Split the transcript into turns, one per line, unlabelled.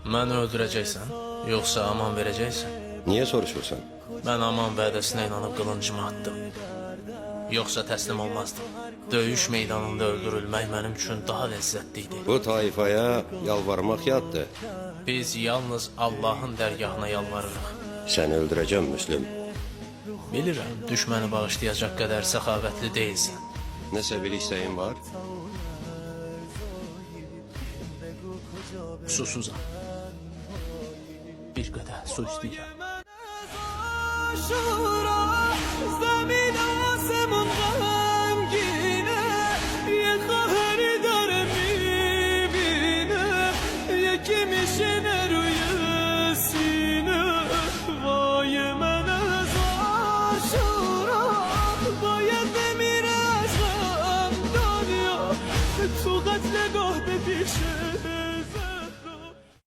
Məni öldürəcəksən, yoxsa aman verəcəksən?
Niye soruşursan?
Mən aman vədəsinə inanıb qılıncımı attım. Yoxsa təslim olmazdım. Döyüş meydanında öldürülmək mənim üçün daha ləzzətli idi.
Bu taifaya yalvarmak yaddı.
Biz yalnız Allahın dərgahına yalvarırıq.
Seni öldüreceğim Müslüm.
Bilirəm, düşməni bağışlayacaq qədər səxavətli deyilsən.
Nəsə bir isteğin var?
Susuzam. Bir qədər su istəyirəm.
زمین آسمون